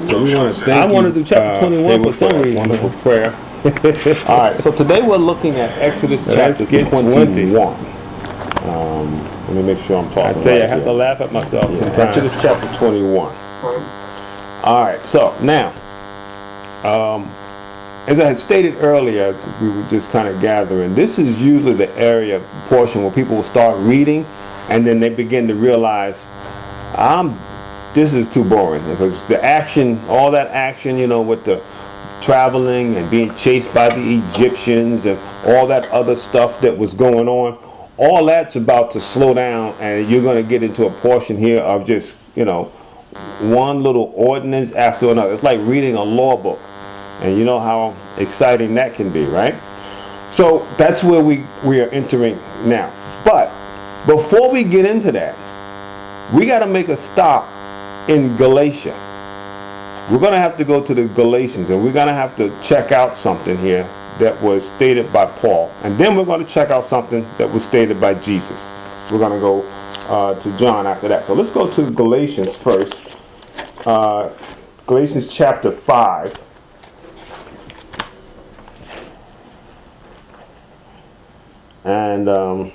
So we want to thank I you. want to do chapter 21 for some reason. Wonderful prayer. All right, so today we're looking at Exodus chapter 21. Let me make sure I'm talking I tell you, right I have here. to laugh at myself sometimes. Exodus chapter 21. All right, so now, as I had stated earlier, we were just kind of gathering. This is usually the area portion where people will start reading, and then they begin to realize, this is too boring, because the action, all that action, with the traveling and being chased by the Egyptians and all that other stuff that was going on, all that's about to slow down, and you're going to get into a portion here of just, one little ordinance after another. It's like reading a law book, and you know how exciting that can be, right? So that's where we are entering now. But before we get into that, we got to make a stop in Galatia. We're going to have to go to the Galatians, and we're going to have to check out something here that was stated by Paul. And then we're going to check out something that was stated by Jesus. We're going to go to John after that. So let's go to Galatians first. Galatians chapter 5. And I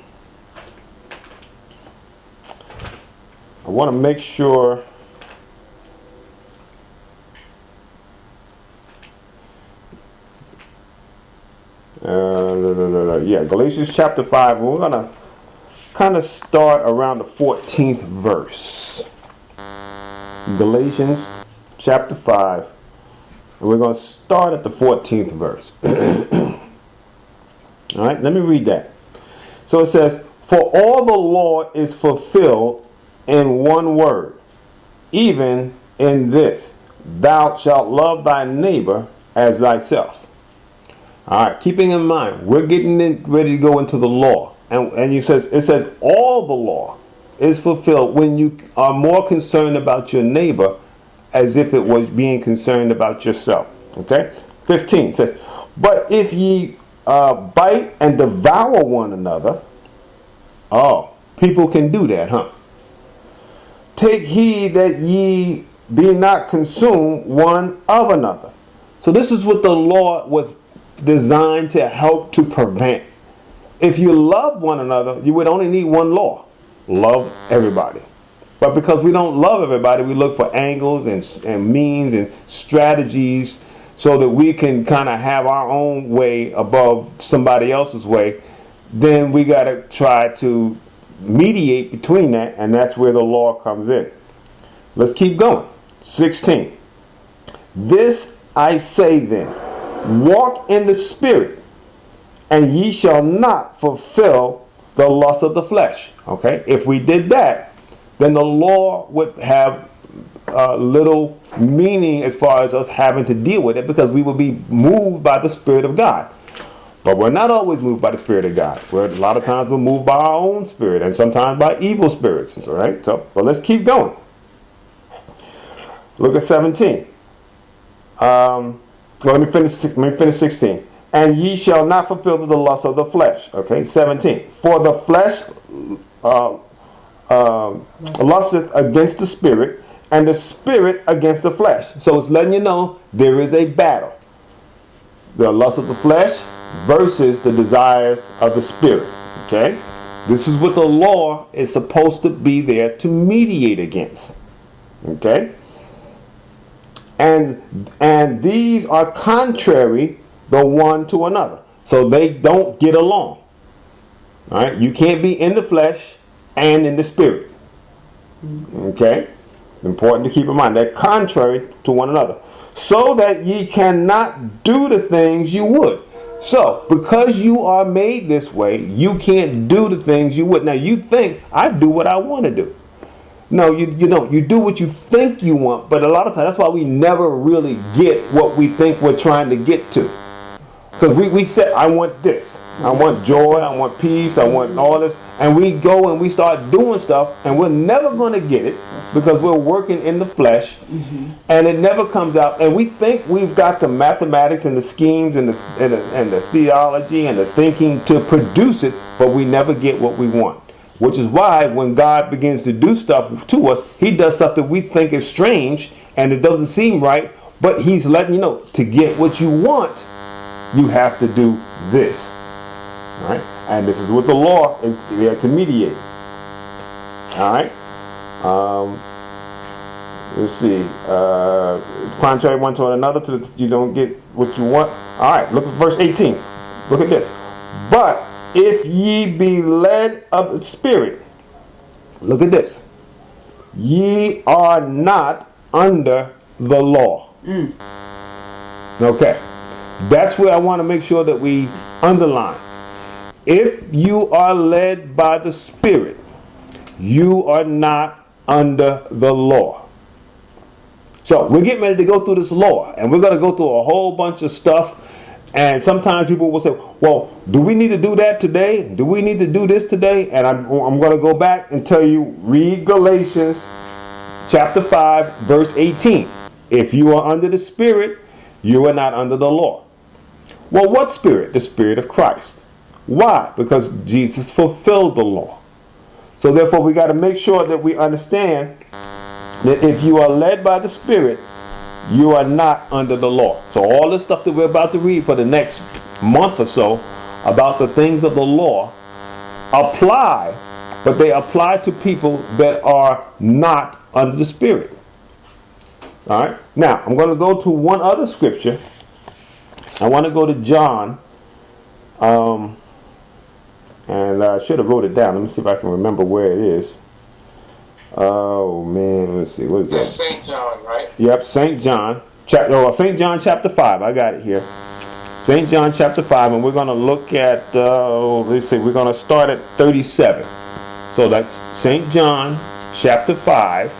want to make sure Galatians chapter 5. We're going to kind of start around the 14th verse. Galatians chapter 5. And we're going to start at the 14th verse. All right, let me read that. So it says, "For all the law is fulfilled in one word, even in this, thou shalt love thy neighbor as thyself." All right, keeping in mind, we're getting ready to go into the law. And it says all the law is fulfilled when you are more concerned about your neighbor as if it was being concerned about yourself. Okay? 15 says, "But if ye bite and devour one another," oh, people can do that, huh? "Take heed that ye be not consumed one of another." So this is what the law was designed to help to prevent. If you love one another, you would only need one law: love everybody. But because we don't love everybody, we look for angles and means and strategies so that we can kind of have our own way above somebody else's way. Then we got to try to mediate between that, and that's where the law comes in. Let's keep going. 16. "This I say then, walk in the Spirit, and ye shall not fulfill the lust of the flesh." Okay, if we did that, then the law would have little meaning as far as us having to deal with it, because we would be moved by the Spirit of God. But we're not always moved by the Spirit of God. A lot of times we're moved by our own spirit, and sometimes by evil spirits. All right, but let's keep going. Look at 17. Let me finish 16. "And ye shall not fulfill the lust of the flesh." Okay, 17. "For the flesh lusteth against the spirit, and the spirit against the flesh." So it's letting you know there is a battle. The lust of the flesh versus the desires of the spirit. Okay? This is what the law is supposed to be there to mediate against. Okay? And these are contrary the one to another. So they don't get along. All right? You can't be in the flesh and in the spirit. Okay? Important to keep in mind. They're contrary to one another. "So that ye cannot do the things you would." So, because you are made this way, you can't do the things you would. Now, you think, I do what I want to do. No, you don't. You do what you think you want, but a lot of times, that's why we never really get what we think we're trying to get to. Because we said, I want this. I want joy. I want peace. I want all this. And we go and we start doing stuff, and we're never going to get it because we're working in the flesh, and it never comes out. And we think we've got the mathematics and the schemes and the theology and the thinking to produce it, but we never get what we want. Which is why when God begins to do stuff to us, he does stuff that we think is strange and it doesn't seem right, but he's letting you know, to get what you want, you have to do this. All right? And this is what the law is there to mediate. All right? Let's see. Contrary one to another, you don't get what you want. All right, look at verse 18. Look at this. But if ye be led of the Spirit, look at this. Ye are not under the law. Okay. That's where I want to make sure that we underline. If you are led by the Spirit, you are not under the law. So we're getting ready to go through this law, and we're going to go through a whole bunch of stuff. And sometimes people will say, well, do we need to do that today? Do we need to do this today? And I'm going to go back and tell you, read Galatians chapter 5, verse 18. If you are under the Spirit, you are not under the law. Well, what Spirit? The Spirit of Christ. Why? Because Jesus fulfilled the law. So therefore, we got to make sure that we understand that if you are led by the Spirit, you are not under the law. So all this stuff that we're about to read for the next month or so about the things of the law apply, but they apply to people that are not under the Spirit. All right. Now, I'm going to go to one other scripture. I want to go to John. And I should have wrote it down. Let me see if I can remember where it is. Oh man, let's see. What is that? That's St. John, right? Yep, St. John. St. John chapter 5. I got it here. St. John chapter 5, and we're going to look at, let's see, we're going to start at 37. So that's St. John chapter 5,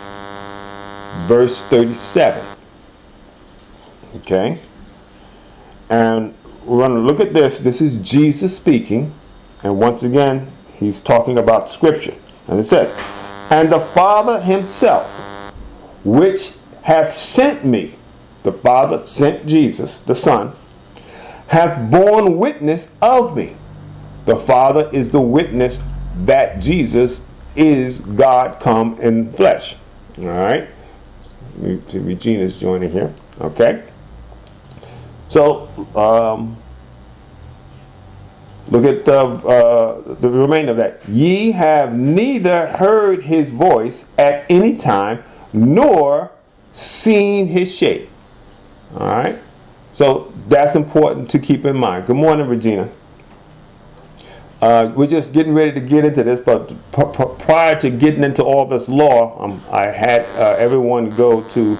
verse 37. Okay? And we're going to look at this. This is Jesus speaking. And once again, he's talking about Scripture. And it says, and the Father himself, which hath sent me, the Father sent Jesus, the Son, hath borne witness of me. The Father is the witness that Jesus is God come in flesh. All right? Regina's joining here. Okay? So, look at the remainder of that. Ye have neither heard his voice at any time, nor seen his shape. All right? So that's important to keep in mind. Good morning, Regina. We're just getting ready to get into this, but prior to getting into all this law, I had everyone go to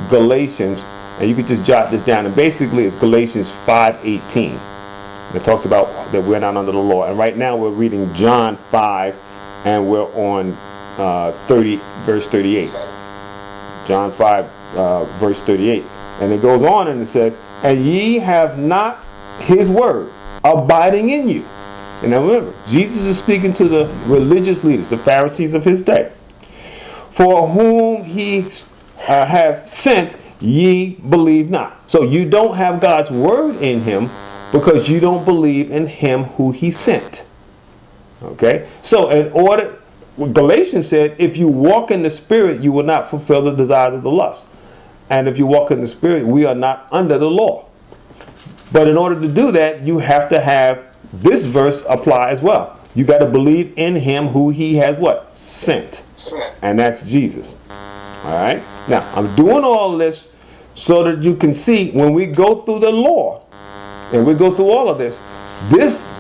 Galatians, and you could just jot this down. And basically, it's Galatians 5:18. It talks about that we're not under the law. And right now we're reading John 5, and we're on verse 38. John 5, verse 38. And it goes on and it says, and ye have not his word abiding in you. And now remember, Jesus is speaking to the religious leaders, the Pharisees of his day. For whom he have sent, ye believe not. So you don't have God's word in him, because you don't believe in him who he sent. Okay? So in order, Galatians said, if you walk in the Spirit, you will not fulfill the desires of the lust. And if you walk in the Spirit, we are not under the law. But in order to do that, you have to have this verse apply as well. You got to believe in him who he has what? Sent. And that's Jesus. All right? Now, I'm doing all this so that you can see when we go through the law, and we go through all of this,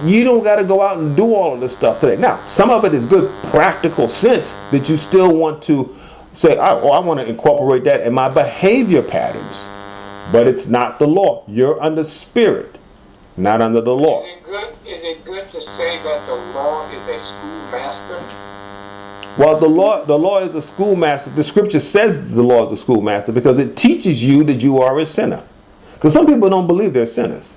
you don't got to go out and do all of this stuff today. Now, some of it is good practical sense that you still want to say, I want to incorporate that in my behavior patterns. But it's not the law. You're under Spirit, not under the law. Is it good to say that the law is a schoolmaster? Well, the law is a schoolmaster. The Scripture says the law is a schoolmaster because it teaches you that you are a sinner. Because some people don't believe they're sinners.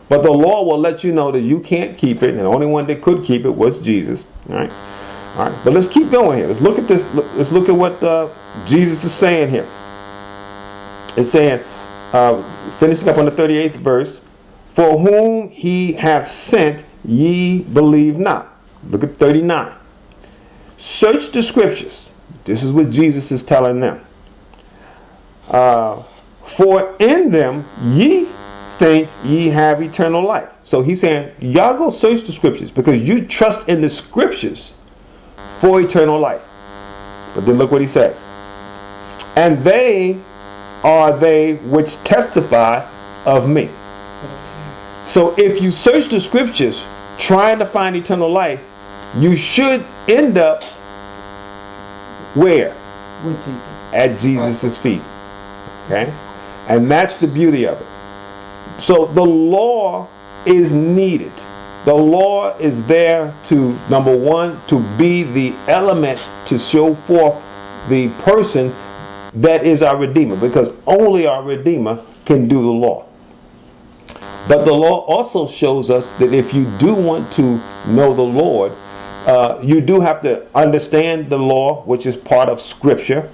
But the law will let you know that you can't keep it, and the only one that could keep it was Jesus. All right? All right. But let's keep going here. Let's look at this. Let's look at what Jesus is saying here. It's saying, finishing up on the 38th verse, for whom he hath sent, ye believe not. Look at 39. search the scriptures. This is what Jesus is telling them. For in them ye think ye have eternal life. So he's saying, y'all go search the scriptures because you trust in the scriptures for eternal life. But then look what he says. And they are they which testify of me. So if you search the scriptures trying to find eternal life, you should end up where? With Jesus. At Jesus' feet. Okay? And that's the beauty of it. So the law is needed. The law is there to, number one, to be the element to show forth the person that is our Redeemer, because only our Redeemer can do the law. But the law also shows us that if you do want to know the Lord, you do have to understand the law, which is part of Scripture,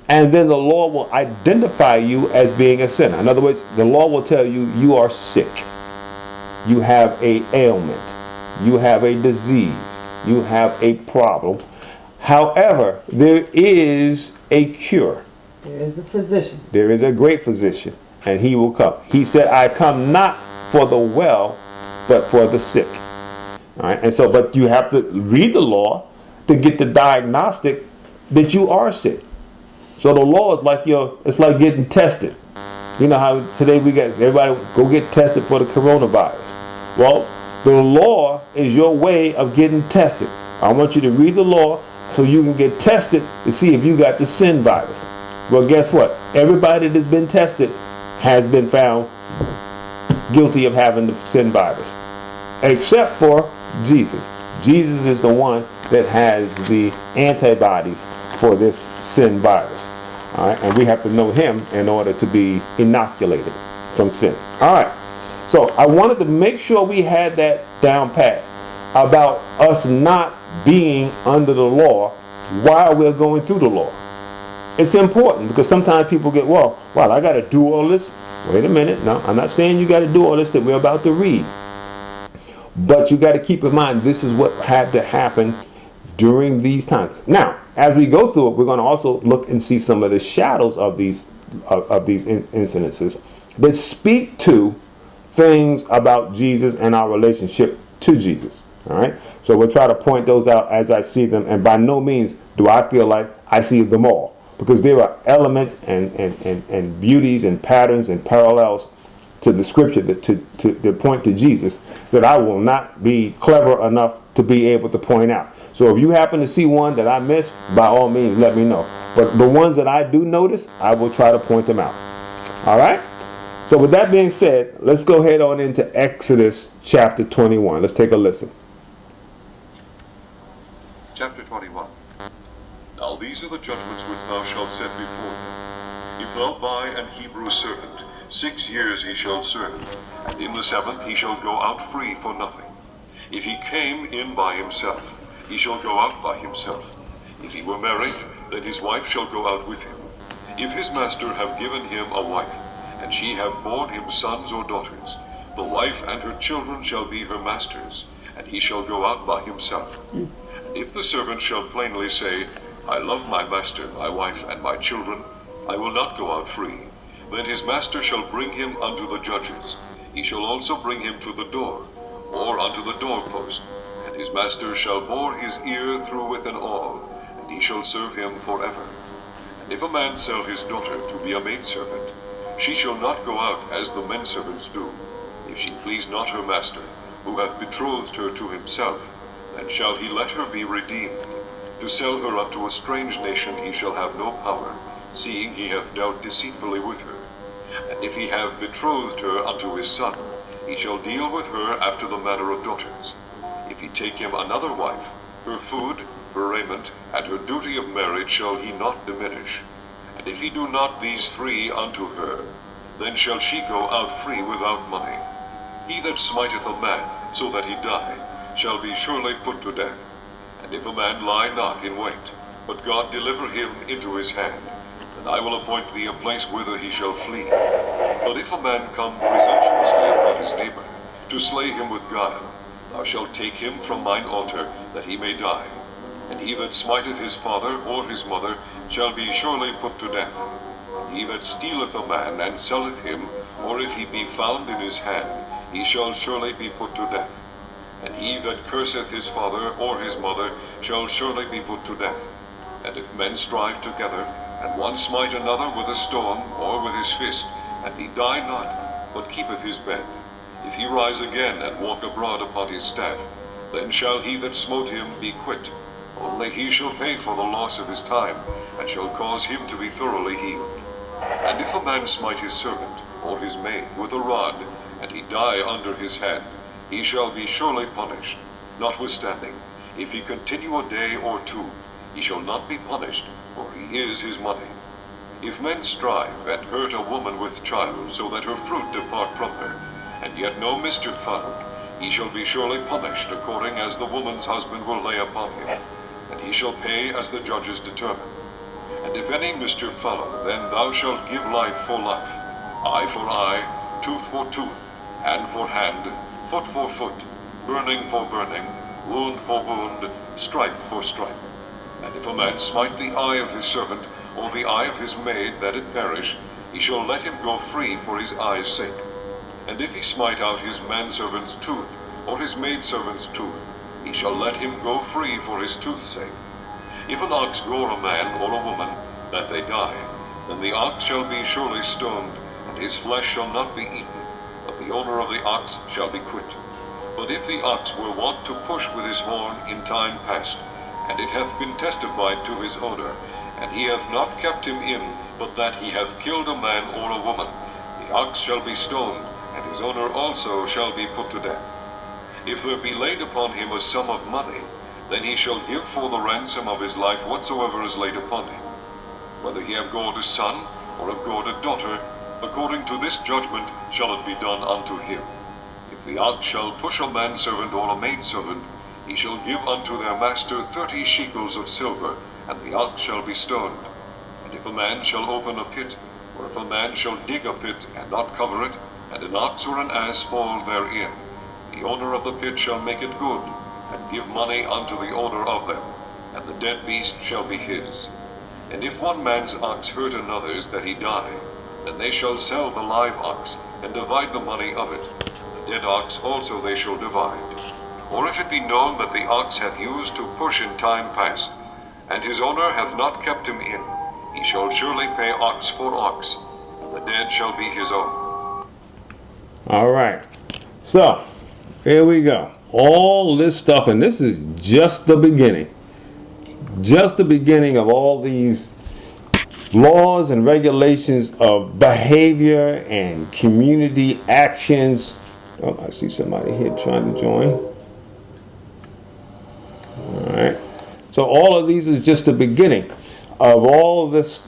and then the law will identify you as being a sinner. In other words, the law will tell you you are sick. You have an ailment. You have a disease. You have a problem. However, there is a cure. There is a physician. There is a great physician, and he will come. He said, I come not for the well, but for the sick. All right, and so, but you have to read the law to get the diagnostic that you are sick. So the law is like it's like getting tested. You know how today we get everybody go get tested for the coronavirus. Well, the law is your way of getting tested. I want you to read the law so you can get tested to see if you got the sin virus. Well, guess what? Everybody that's been tested has been found guilty of having the sin virus, except for Jesus. Jesus is the one that has the antibodies for this sin virus. All right, and we have to know him in order to be inoculated from sin. All right, so I wanted to make sure we had that down pat about us not being under the law while we're going through the law. It's important because sometimes people get, well, I got to do all this. Wait a minute. No, I'm not saying you got to do all this that we're about to read. But you got to keep in mind this is what had to happen during these times. Now, as we go through it, we're going to also look and see some of the shadows of these incidences that speak to things about Jesus and our relationship to Jesus. All right. So we'll try to point those out as I see them, and by no means do I feel like I see them all, because there are elements and beauties and patterns and parallels to the scripture that to point to Jesus that I will not be clever enough to be able to point out. So if you happen to see one that I missed, by all means let me know. But the ones that I do notice, I will try to point them out. All right? So with that being said, let's go ahead on into Exodus chapter 21. Let's take a listen. Chapter 21. Now these are the judgments which thou shalt set before them. If thou buy an Hebrew servant, 6 years he shall serve, and in the 7th he shall go out free for nothing. If he came in by himself, he shall go out by himself. If he were married, then his wife shall go out with him. If his master have given him a wife, and she have borne him sons or daughters, the wife and her children shall be her master's, and he shall go out by himself. And if the servant shall plainly say, I love my master, my wife, and my children, I will not go out free, then his master shall bring him unto the judges. He shall also bring him to the door, or unto the doorpost, and his master shall bore his ear through with an awl, and he shall serve him forever. And if a man sell his daughter to be a maidservant, she shall not go out as the men servants do. If she please not her master, who hath betrothed her to himself, then shall he let her be redeemed. To sell her unto a strange nation he shall have no power, seeing he hath dealt deceitfully with her. And if he have betrothed her unto his son, he shall deal with her after the manner of daughters. If he take him another wife, her food, her raiment, and her duty of marriage shall he not diminish. And if he do not these 3 unto her, then shall she go out free without money. He that smiteth a man, so that he die, shall be surely put to death. And if a man lie not in wait, but God deliver him into his hand, then I will appoint thee a place whither he shall flee. But if a man come presumptuously upon his neighbor, to slay him with guile, thou shalt take him from mine altar, that he may die. And he that smiteth his father or his mother shall be surely put to death. And he that stealeth a man and selleth him, or if he be found in his hand, he shall surely be put to death. And he that curseth his father or his mother shall surely be put to death. And if men strive together, and one smite another with a stone or with his fist, and he die not, but keepeth his bed, if he rise again and walk abroad upon his staff, then shall he that smote him be quit. Only he shall pay for the loss of his time, and shall cause him to be thoroughly healed. And if a man smite his servant or his maid with a rod, and he die under his hand, he shall be surely punished. Notwithstanding, if he continue a day or two, he shall not be punished, for he is his money. If men strive and hurt a woman with child, so that her fruit depart from her, and yet no mischief found, he shall be surely punished according as the woman's husband will lay upon him, and he shall pay as the judges determine. And if any mischief follow, then thou shalt give life for life, eye for eye, tooth for tooth, hand for hand, foot for foot, burning for burning, wound for wound, stripe for stripe. And if a man smite the eye of his servant, or the eye of his maid, that it perish, he shall let him go free for his eye's sake. And if he smite out his manservant's tooth, or his maidservant's tooth, he shall let him go free for his tooth's sake. If an ox gore a man or a woman, that they die, then the ox shall be surely stoned, and his flesh shall not be eaten, but the owner of the ox shall be quit. But if the ox were wont to push with his horn in time past, and it hath been testified to his owner, and he hath not kept him in, but that he hath killed a man or a woman, the ox shall be stoned, and his owner also shall be put to death. If there be laid upon him a sum of money, then he shall give for the ransom of his life whatsoever is laid upon him. Whether he have gored a son, or have gored a daughter, according to this judgment shall it be done unto him. If the ox shall push a manservant or a maidservant, he shall give unto their master 30 shekels of silver, and the ox shall be stoned. And if a man shall open a pit, or if a man shall dig a pit and not cover it, and an ox or an ass fall therein, the owner of the pit shall make it good, and give money unto the owner of them, and the dead beast shall be his. And if one man's ox hurt another's that he die, then they shall sell the live ox, and divide the money of it. The dead ox also they shall divide. Or if it be known that the ox hath used to push in time past, and his owner hath not kept him in, he shall surely pay ox for ox, and the dead shall be his own. All right. So, here we go. All this stuff, and this is just the beginning. Just the beginning of all these laws and regulations of behavior and community actions. Oh, I see somebody here trying to join. All right. So all of these is just the beginning of all of this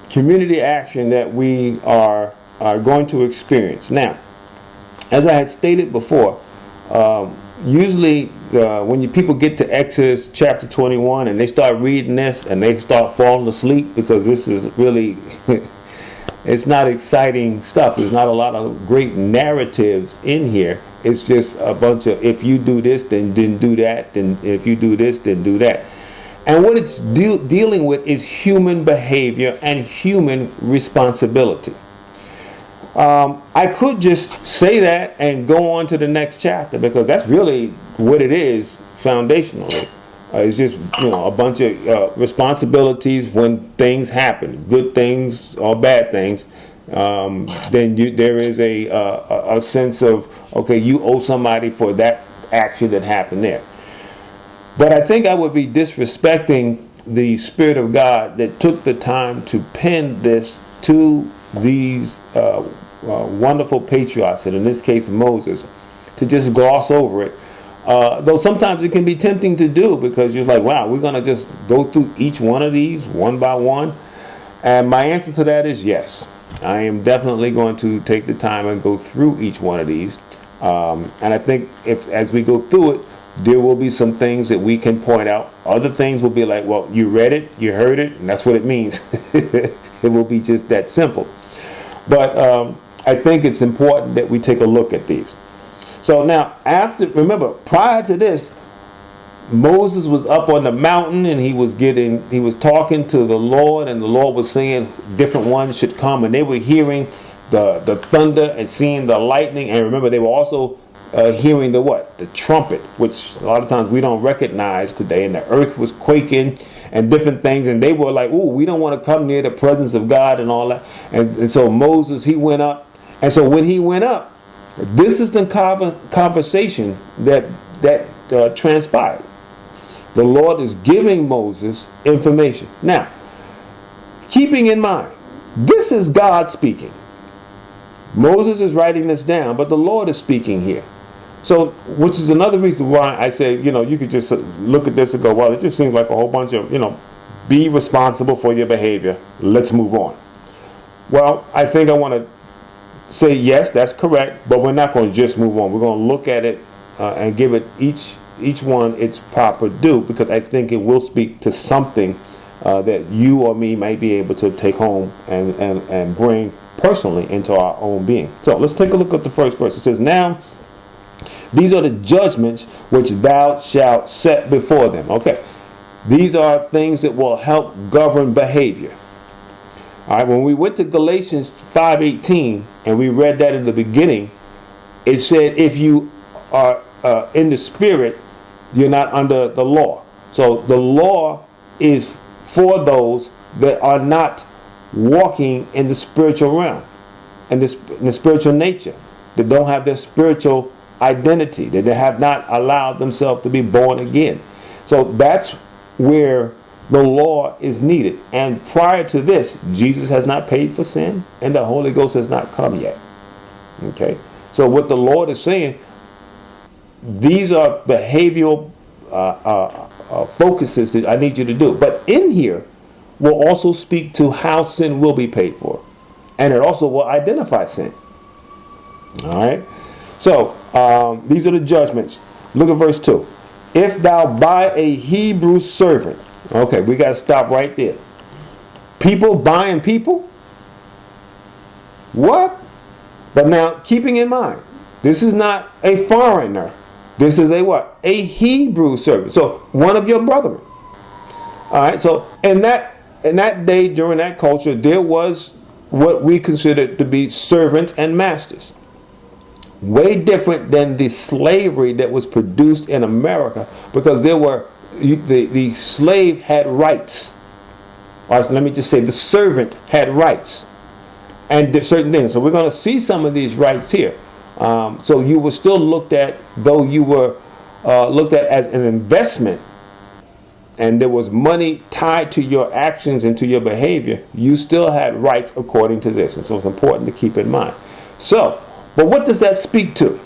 community action that we are going to experience. Now, as I had stated before, usually when people get to Exodus chapter 21 and they start reading this and they start falling asleep, because this is really, it's not exciting stuff. There's not a lot of great narratives in here. It's just a bunch of, if you do this, then do that, then if you do this, then do that. And what it's dealing with is human behavior and human responsibility. I could just say that and go on to the next chapter, because that's really what it is foundationally. It's just, a bunch of responsibilities when things happen, good things or bad things. Then there is a sense of, okay, you owe somebody for that action that happened there. But I think I would be disrespecting the Spirit of God that took the time to pen this to these wonderful patriarchs, and in this case Moses, to just gloss over it. Though sometimes it can be tempting to do, because you're like, wow, we're going to just go through each one of these one by one. And my answer to that is yes. I am definitely going to take the time and go through each one of these. And I think as we go through it, there will be some things that we can point out. Other things will be like, well, you read it, you heard it, and that's what it means. It will be just that simple. But I think it's important that we take a look at these. So now, remember, prior to this, Moses was up on the mountain and he was talking to the Lord, and the Lord was saying different ones should come, and they were hearing the thunder and seeing the lightning. And remember, they were also hearing the trumpet, which a lot of times we don't recognize today. And the earth was quaking and different things, and they were like, "Ooh, we don't want to come near the presence of God," and all that. And so Moses, he went up, and so when he went up, this is the conversation that transpired. The Lord is giving Moses information. Now, keeping in mind, this is God speaking. Moses is writing this down, but the Lord is speaking here. So, which is another reason why I say, you could just look at this and go, well, it just seems like a whole bunch of, be responsible for your behavior. Let's move on. Well, I think I want to say, yes, that's correct, but we're not going to just move on. We're going to look at it and give it each one its proper due, because I think it will speak to something that you or me might be able to take home and bring personally into our own being. So let's take a look at the first verse. It says, "Now these are the judgments which thou shalt set before them." Okay, these are things that will help govern behavior. All right, when we went to Galatians 5:18 and we read that in the beginning, it said if you are in the spirit, you're not under the law. So the law is for those that are not walking in the spiritual realm and in the spiritual nature, that don't have their spiritual identity, that they have not allowed themselves to be born again. So that's where the law is needed. And prior to this, Jesus has not paid for sin and the Holy Ghost has not come yet. Okay, so what the Lord is saying, these are behavioral focuses that I need you to do. But in here will also speak to how sin will be paid for. And it also will identify sin. All right. So these are the judgments. Look at verse 2. "If thou buy a Hebrew servant." Okay, we got to stop right there. People buying people? What? But now, keeping in mind, this is not a foreigner. This is a what? A Hebrew servant. So one of your brethren. All right. So in that day, during that culture, there was what we considered to be servants and masters. Way different than the slavery that was produced in America, because the slave had rights. Or let me just say, the servant had rights and certain things. So we're going to see some of these rights here. So you were still looked at, though you were looked at as an investment, and there was money tied to your actions and to your behavior, you still had rights according to this. And so it's important to keep in mind. So, but what does that speak to?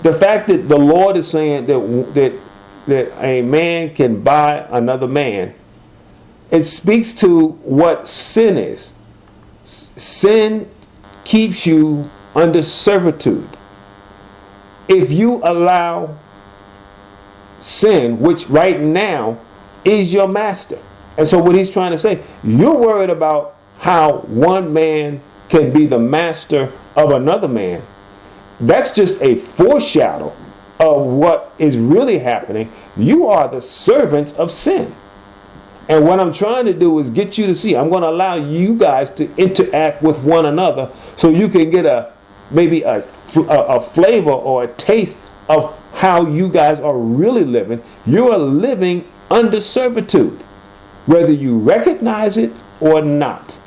The fact that the Lord is saying that a man can buy another man, it speaks to what sin is. Sin keeps you under servitude. If you allow sin, which right now is your master. And so what he's trying to say, you're worried about how one man can be the master of another man. That's just a foreshadow of what is really happening. You are the servants of sin. And what I'm trying to do is get you to see, I'm going to allow you guys to interact with one another so you can get maybe a flavor or a taste of how you guys are really living. You are living under servitude, whether you recognize it or not.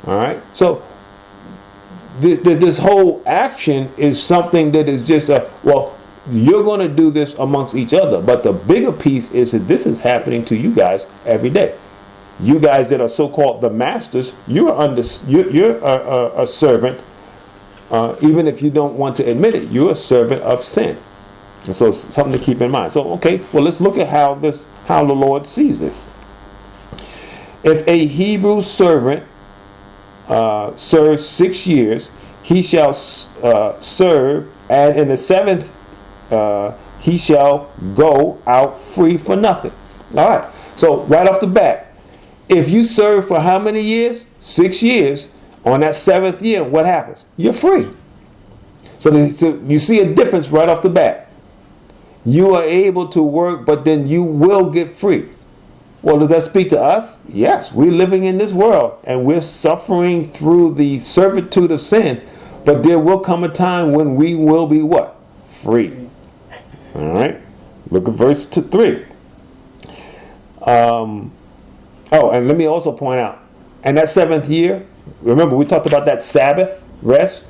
All right? So this whole action is something that is just you're going to do this amongst each other. But the bigger piece is that this is happening to you guys every day. You guys that are so-called the masters, you're a servant. Even if you don't want to admit it, you're a servant of sin. And so it's something to keep in mind. So, okay, well, let's look at how the Lord sees this. If a Hebrew servant serves 6 years, he shall serve, and in the 7th he shall go out free for nothing. All right. So right off the bat, if you serve for how many years? 6 years. On that 7th year, what happens? You're free. So you see a difference right off the bat. you are able to work, but then you will get free. Well, does that speak to us? Yes, we're living in this world and we're suffering through the servitude of sin, but there will come a time when we will be what? Free. All right. Look at verse 3. And let me also point out, and that 7th year, remember we talked about that Sabbath rest.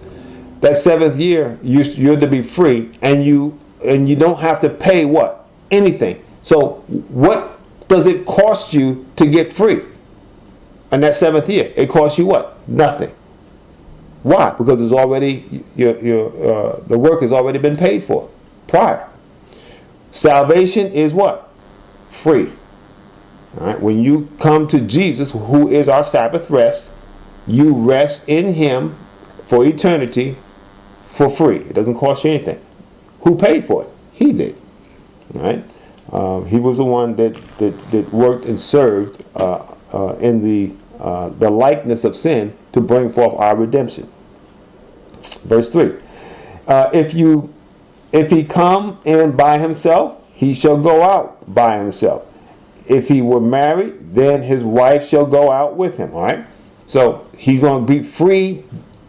That 7th year, you're to be free, and you don't have to pay what? Anything. So what does it cost you to get free? And that 7th year, it costs you what? Nothing. Why? Because it's already the work has already been paid for prior. Salvation is what? Free. All right. When you come to Jesus, who is our Sabbath rest, you rest in Him for eternity for free. It doesn't cost you anything. Who paid for it? He did. All right. He was the one that worked and served in the likeness of sin to bring forth our redemption. Verse 3. If he come in by himself, he shall go out by himself. If he were married, then his wife shall go out with him. All right. So he's going to be free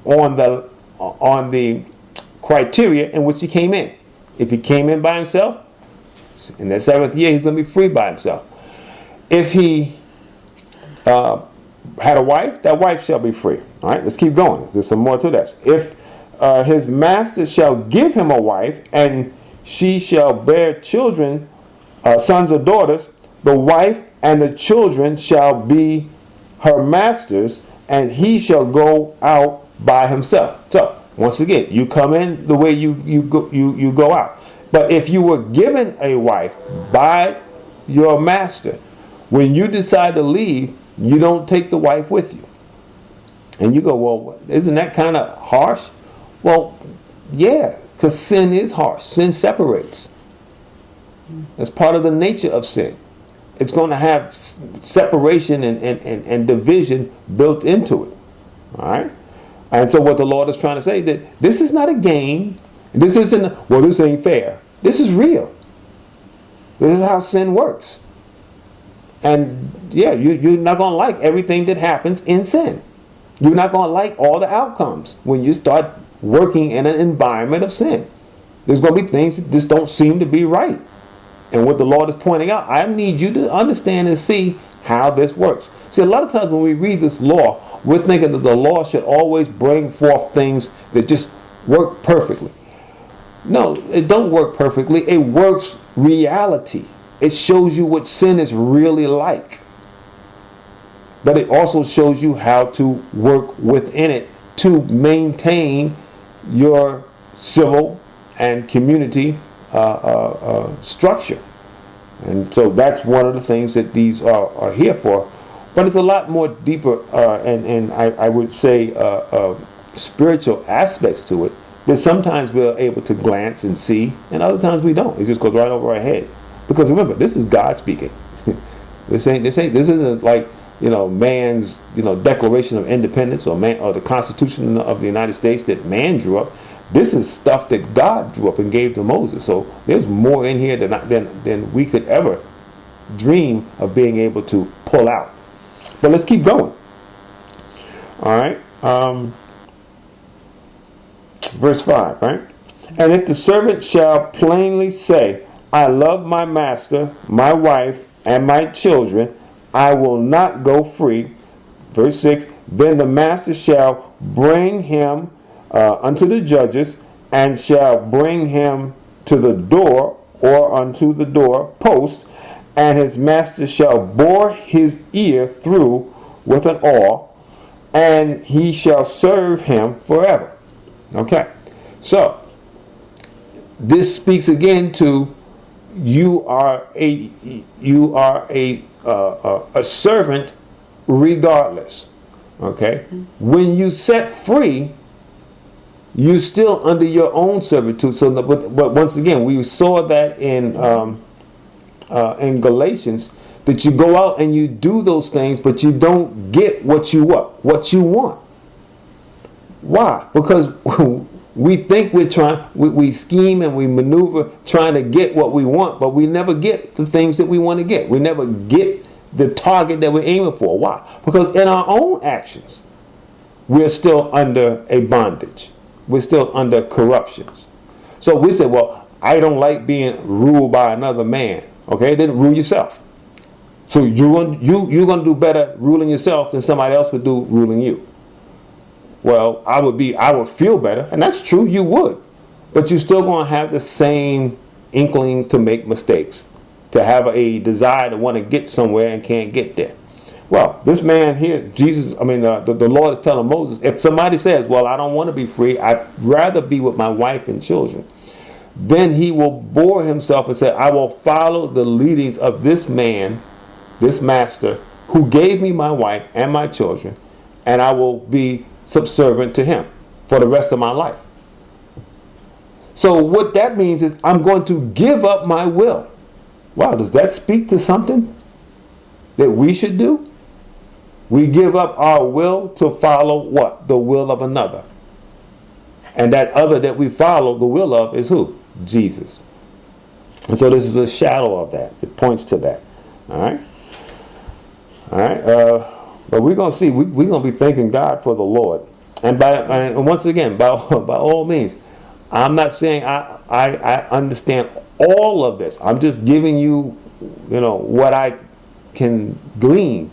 on the criteria in which he came in. If he came in by himself, in that 7th year, he's going to be free by himself. If he had a wife, that wife shall be free. All right, let's keep going. There's some more to this. If his master shall give him a wife, and she shall bear children, sons or daughters, the wife and the children shall be her master's, and he shall go out by himself. So, once again, you come in the way you go out. But if you were given a wife by your master, when you decide to leave, you don't take the wife with you. And you go, well, isn't that kind of harsh? Well, yeah, because sin is harsh. Sin separates. That's part of the nature of sin. It's going to have separation and division built into it. All right? And so what the Lord is trying to say, that this is not a game. This isn't, well, this ain't fair. This is real. This is how sin works. And yeah, you're not going to like everything that happens in sin. You're not going to like all the outcomes when you start working in an environment of sin. There's going to be things that just don't seem to be right. And what the Lord is pointing out, I need you to understand and see how this works. See, a lot of times when we read this law, we're thinking that the law should always bring forth things that just work perfectly. No, it don't work perfectly. It works reality. It shows you what sin is really like. But it also shows you how to work within it to maintain your civil and community structure. And so that's one of the things that these are here for. But it's a lot more deeper and I would say spiritual aspects to it that sometimes we're able to glance and see, and other times we don't. It just goes right over our head. Because remember, this is God speaking. This isn't like, man's, Declaration of Independence or the Constitution of the United States that man drew up. This is stuff that God drew up and gave to Moses. So there's more in here than we could ever dream of being able to pull out. But let's keep going. All right. Verse 5, right? And if the servant shall plainly say, I love my master, my wife, and my children, I will not go free. Verse 6, then the master shall bring him unto the judges, and shall bring him to the door or unto the door post, and his master shall bore his ear through with an awl, and he shall serve him forever. Okay, so this speaks again to you are a servant regardless. Okay, when you set free, you still under your own servitude. So, but once again, we saw that in Galatians, that you go out and you do those things, but you don't get what you want. Why? Because We think we're trying, we scheme and we maneuver trying to get what we want, but we never get the things that we want to get. We never get the target that we're aiming for. Why? Because in our own actions, we're still under a bondage. We're still under corruptions. So we say, well, I don't like being ruled by another man. Okay, then rule yourself. So you're gonna do better ruling yourself than somebody else would do ruling you. Well, I would feel better, and that's true, you would. But you're still gonna have the same inklings to make mistakes, to have a desire to want to get somewhere and can't get there. Well, this man here, the Lord is telling Moses, if somebody says, well, I don't want to be free, I'd rather be with my wife and children, then he will bore himself and say, I will follow the leadings of this man, this master, who gave me my wife and my children, and I will be subservient to him for the rest of my life. So what that means is I'm going to give up my will. Wow, does that speak to something that we should do? We give up our will to follow what? The will of another. And that other that we follow the will of is who? Jesus. And so this is a shadow of that. It points to that. All right? All right? But we're going to see. We're going to be thanking God for the Lord. And once again, by all means, I'm not saying I understand all of this. I'm just giving you, what I can glean.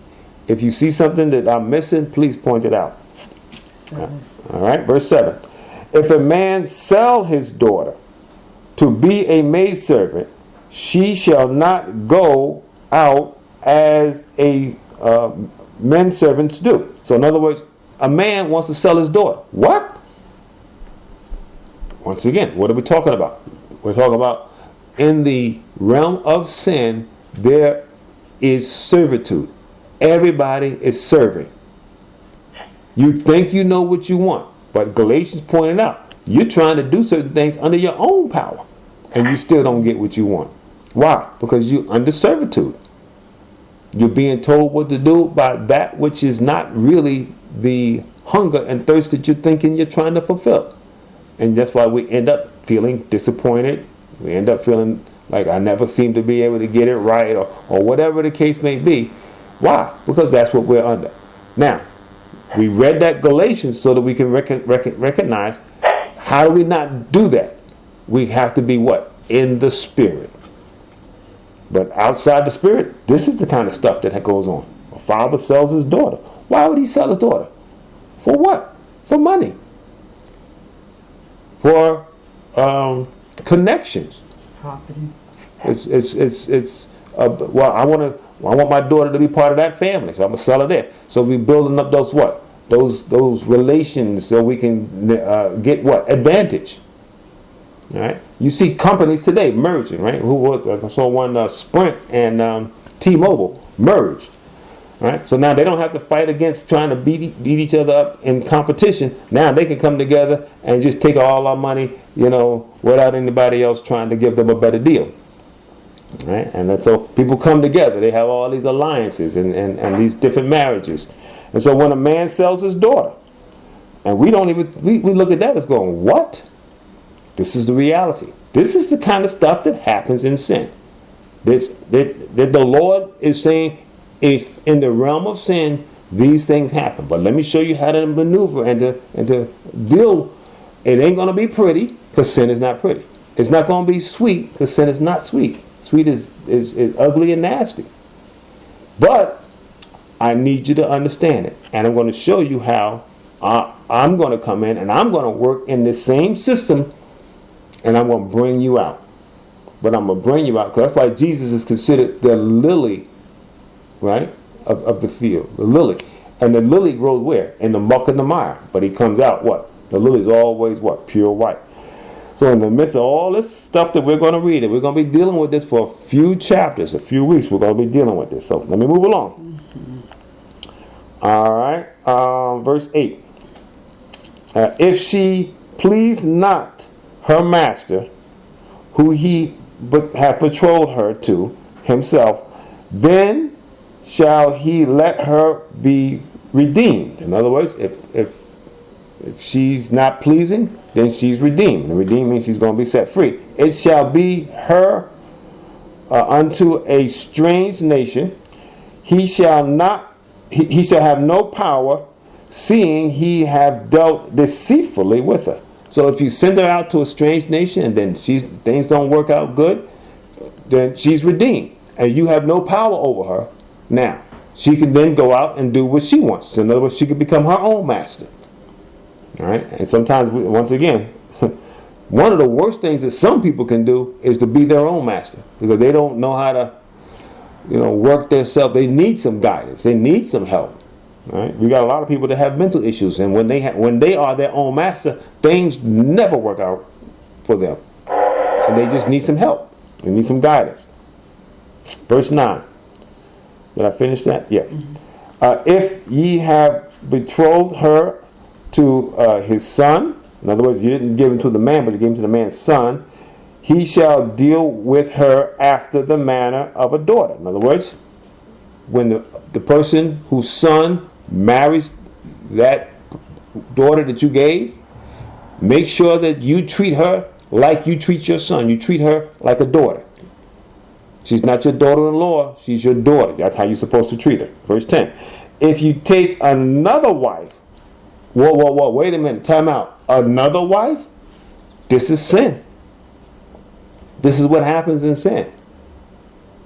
If you see something that I'm missing, please point it out. All right, verse 7. If a man sell his daughter to be a maidservant, she shall not go out as a men servants do. So in other words, a man wants to sell his daughter. What? Once again, what are we talking about? We're talking about in the realm of sin, there is servitude. Everybody is serving. You think you know what you want, but Galatians pointed out, you're trying to do certain things under your own power, and you still don't get what you want. Why? Because you're under servitude. You're being told what to do by that which is not really the hunger and thirst that you're thinking you're trying to fulfill. And that's why we end up feeling disappointed. We end up feeling like I never seem to be able to get it right, or whatever the case may be. Why? Because that's what we're under. Now, we read that Galatians so that we can recognize, how do we not do that? We have to be what? In the Spirit. But outside the Spirit, this is the kind of stuff that goes on. A father sells his daughter. Why would he sell his daughter? For what? For money. For connections. Property. I want my daughter to be part of that family, so I'm gonna sell her there. So we're building up those what? Those relations, so we can get what? Advantage. All right. You see companies today merging, right? I saw one Sprint and T-Mobile merged. Right? So now they don't have to fight against trying to beat each other up in competition. Now they can come together and just take all our money, without anybody else trying to give them a better deal. Right? And so people come together. They have all these alliances and these different marriages. And so when a man sells his daughter, and we look at that as going, what? This is the reality. This is the kind of stuff that happens in sin. That the Lord is saying, if in the realm of sin, these things happen. But let me show you how to maneuver and to deal. It ain't going to be pretty, because sin is not pretty. It's not going to be sweet, because sin is not sweet. Sweet is ugly and nasty. But I need you to understand it. And I'm going to show you how I'm going to come in and I'm going to work in this same system, and I'm going to bring you out. But I'm going to bring you out, because that's why Jesus is considered the lily, right, of the field, the lily. And the lily grows where? In the muck and the mire. But he comes out what? The lily's always what? Pure white. So in the midst of all this stuff that we're going to read, and we're going to be dealing with this for a few chapters, a few weeks, we're going to be dealing with this. So let me move along. All right. Verse 8. If she please not her master, who he hath betrothed her to himself, then shall he let her be redeemed. In other words, if If she's not pleasing, then she's redeemed. And redeemed means she's going to be set free. It shall be her unto a strange nation. He shall have no power, seeing he have dealt deceitfully with her. So if you send her out to a strange nation and then things don't work out good, then she's redeemed. And you have no power over her. Now, she can then go out and do what she wants. So in other words, she could become her own master. All right? And sometimes, once again, one of the worst things that some people can do is to be their own master, because they don't know how to, work themselves. They need some guidance. They need some help. All right? We got a lot of people that have mental issues, and when they are their own master, things never work out for them, and they just need some help. They need some guidance. Verse 9. Did I finish that? Yeah. If ye have betrothed her to his son, in other words, you didn't give him to the man, but you gave him to the man's son, he shall deal with her after the manner of a daughter. In other words, when the person whose son marries that daughter that you gave, make sure that you treat her like you treat your son. You treat her like a daughter. She's not your daughter-in-law, she's your daughter. That's how you're supposed to treat her. Verse 10. If you take another wife, whoa, wait a minute, time out. Another wife? This is sin. This is what happens in sin.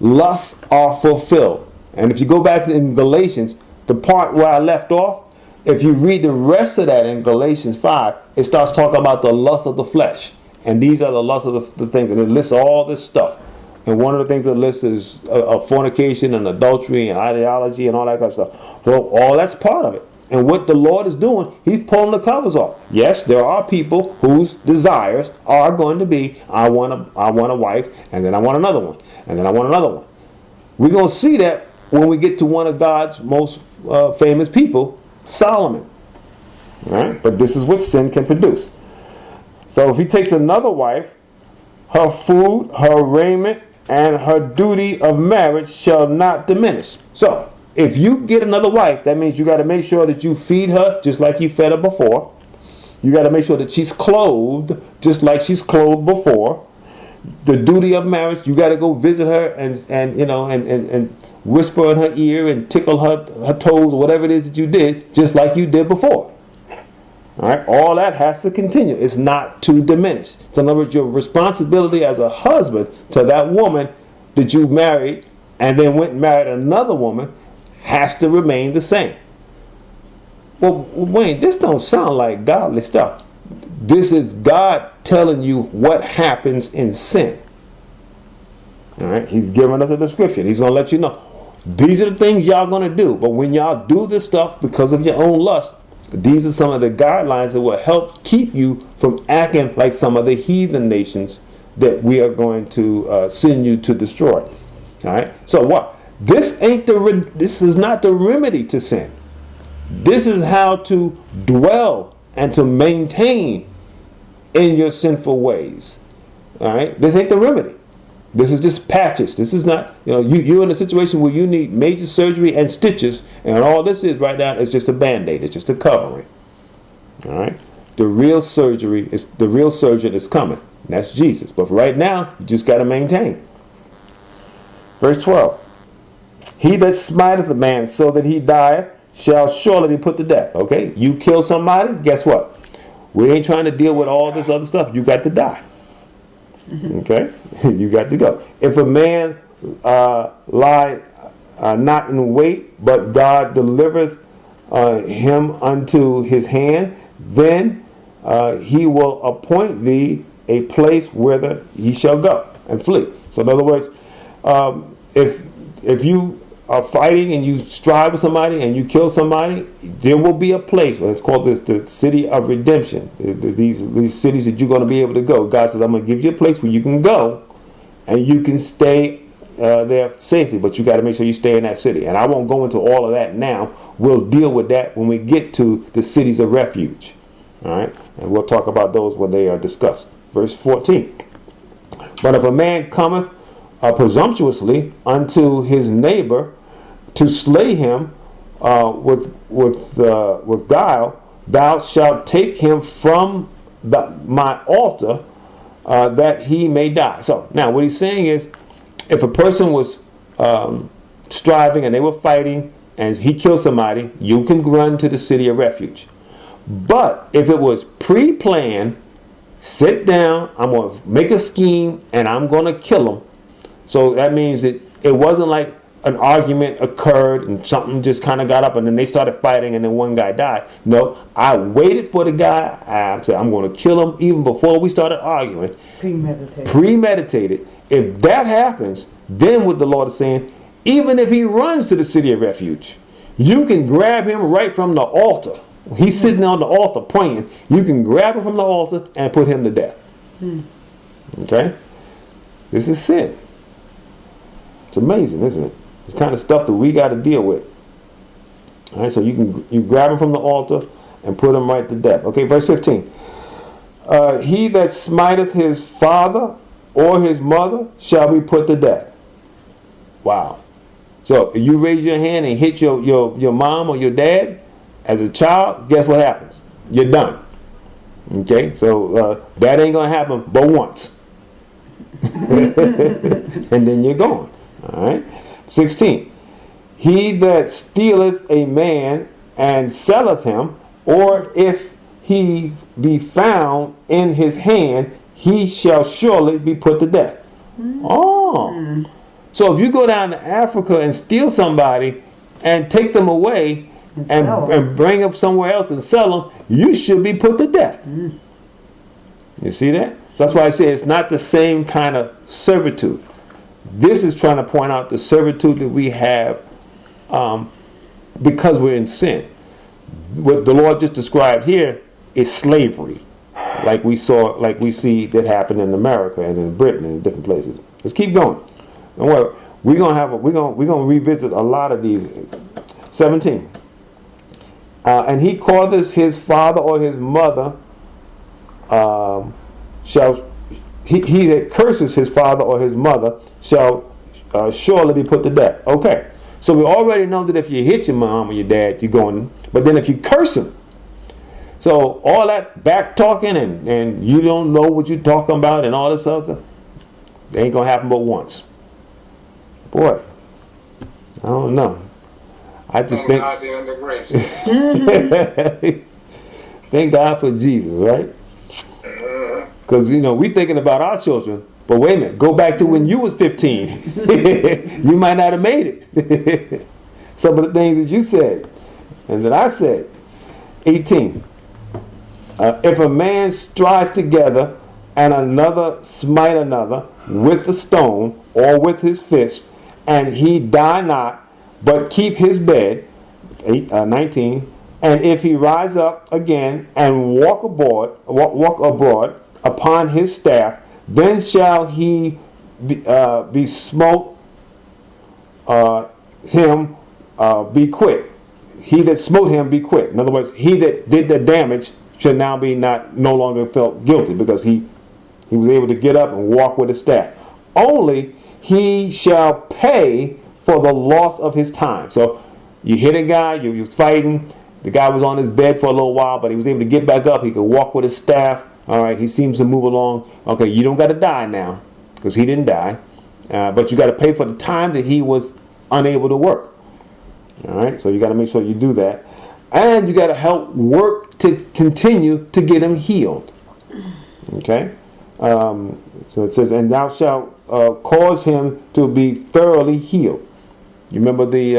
Lusts are fulfilled. And if you go back in Galatians, the part where I left off, if you read the rest of that in Galatians 5, it starts talking about the lust of the flesh. And these are the lusts of the things. And it lists all this stuff. And one of the things that lists is fornication and adultery and ideology and all that kind of stuff. So all that's part of it. And what the Lord is doing, he's pulling the covers off. Yes, there are people whose desires are going to be, I want a wife, and then I want another one, and then I want another one. We're going to see that when we get to one of God's most famous people, Solomon. All right? But this is what sin can produce. So if he takes another wife, her food, her raiment, and her duty of marriage shall not diminish. So, if you get another wife, that means you got to make sure that you feed her just like you fed her before. You got to make sure that she's clothed just like she's clothed before. The duty of marriage, you got to go visit her and whisper in her ear and tickle her toes or whatever it is that you did, just like you did before. All right, all that has to continue. It's not to diminish. So in other words, your responsibility as a husband to that woman that you married and then went and married another woman has to remain the same. Well, Wayne, this don't sound like godly stuff. This is God telling you what happens in sin. All right, he's giving us a description. He's going to let you know. These are the things y'all going to do. But when y'all do this stuff because of your own lust, these are some of the guidelines that will help keep you from acting like some of the heathen nations that we are going to send you to destroy. All right. So what? This is not the remedy to sin. This is how to dwell and to maintain in your sinful ways. All right. This ain't the remedy. This is just patches. This is not, you're in a situation where you need major surgery and stitches, and all this is right now is just a band-aid. It's just a covering. All right? The real surgeon is coming. And that's Jesus. But for right now, you just got to maintain. Verse 12. He that smiteth a man so that he dieth shall surely be put to death. Okay? You kill somebody, guess what? We ain't trying to deal with all this other stuff. You got to die. Okay, you got to go. If a man lie not in wait, but God delivereth him unto his hand, then he will appoint thee a place whither he shall go and flee. So in other words, if you are fighting and you strive with somebody and you kill somebody, there will be a place. It's called the city of redemption. These cities that you're going to be able to go. God says, I'm going to give you a place where you can go and you can stay there safely, but you got to make sure you stay in that city. And I won't go into all of that now. We'll deal with that when we get to the cities of refuge. All right, and we'll talk about those when they are discussed. Verse 14. But if a man cometh presumptuously unto his neighbor to slay him with guile, thou shalt take him from my altar, that he may die. So now what he's saying is, if a person was striving and they were fighting and he killed somebody, you can run to the city of refuge. But if it was pre-planned, sit down, I'm going to make a scheme and I'm going to kill him. So that means that it wasn't like an argument occurred and something just kind of got up and then they started fighting and then one guy died. No, I waited for the guy. I said, I'm going to kill him even before we started arguing. Premeditated. If that happens, then what the Lord is saying, even if he runs to the city of refuge, you can grab him right from the altar. He's sitting on the altar praying. You can grab him from the altar and put him to death. Okay? This is sin. It's amazing, isn't it? It's kind of stuff that we got to deal with. All right, so you grab him from the altar and put him right to death. Okay, verse 15. He that smiteth his father or his mother shall be put to death. Wow. So if you raise your hand and hit your mom or your dad as a child, guess what happens? You're done. Okay, so that ain't going to happen but once. And then you're gone. All right. 16. He that stealeth a man and selleth him, or if he be found in his hand, he shall surely be put to death. Oh. So if you go down to Africa and steal somebody and take them away and bring them somewhere else and sell them, you should be put to death. You see that? So that's why I say it's not the same kind of servitude. This is trying to point out the servitude that we have because we're in sin. What the Lord just described here is slavery, like we see that happen in America and in Britain and in different places. Let's keep going. Don't worry. We're gonna revisit a lot of these. 17. And he causes his father or his mother he that curses his father or his mother shall surely be put to death. Okay, so we already know that if you hit your mom or your dad, you're going. But then if you curse them, so all that back talking and you don't know what you're talking about and all this other, it ain't gonna happen but once. Boy, I don't know. I just think God be under grace. Thank God for Jesus, right? Because we thinking about our children, but wait a minute, go back to when you was 15. You might not have made it. Some of the things that you said and that I said. 18. If a man strive together and another smite another with a stone or with his fist, and he die not, but keep his bed. 19. And if he rise up again and walk abroad upon his staff, then shall he be smote him be quit. He that smote him be quit. In other words, he that did the damage should now be no longer felt guilty because he was able to get up and walk with his staff. Only he shall pay for the loss of his time. So you hit a guy, you was fighting, the guy was on his bed for a little while, but he was able to get back up, he could walk with his staff. All right, he seems to move along. Okay, you don't got to die now because he didn't die, but you got to pay for the time that he was unable to work. All right, so you got to make sure you do that, and you got to help work to continue to get him healed. Okay, so it says, and thou shalt cause him to be thoroughly healed. You remember the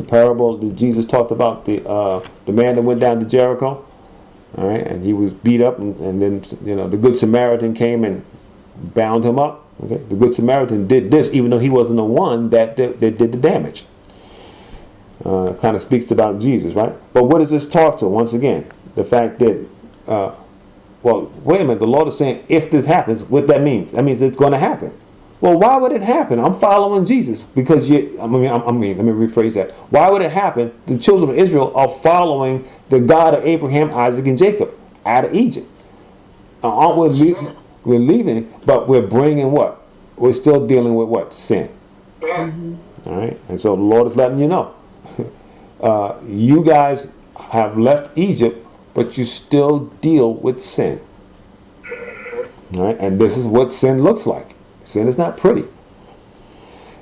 parable that Jesus talked about, the man that went down to Jericho, all right, and he was beat up, and then the Good Samaritan came and bound him up. Okay, the Good Samaritan did this, even though he wasn't the one that did the damage. Kind of speaks about Jesus, right? But what does this talk to? Once again, the fact that, well, wait a minute, the Lord is saying, if this happens, what that means? That means it's going to happen. Well, why would it happen? I'm following Jesus because let me rephrase that. Why would it happen? The children of Israel are following the God of Abraham, Isaac, and Jacob out of Egypt. Aren't we're leaving, but we're bringing what? We're still dealing with what? Sin. Yeah. All right, and so the Lord is letting you know. You guys have left Egypt, but you still deal with sin. All right? And this is what sin looks like. Sin is not pretty.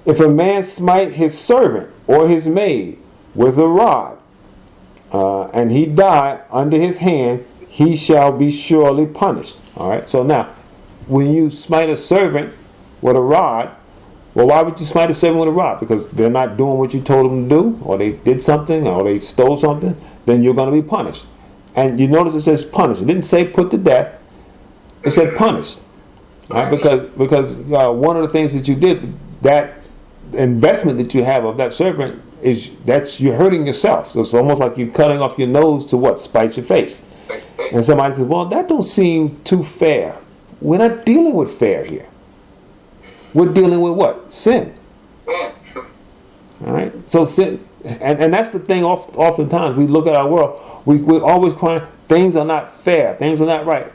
If a man smite his servant or his maid with a rod, and he die under his hand, he shall be surely punished. All right. So now, when you smite a servant with a rod, well, why would you smite a servant with a rod? Because they're not doing what you told them to do, or they did something, or they stole something. Then you're going to be punished. And you notice it says punished. It didn't say put to death. It said punished. All right? Because one of the things that you did, that investment that you have of that servant, you're hurting yourself. So it's almost like you're cutting off your nose to what? Spite your face. And somebody says, well, that don't seem too fair. We're not dealing with fair here. We're dealing with what? Sin. All right. So sin, and that's the thing. Oftentimes we look at our world. We're always crying. Things are not fair. Things are not right.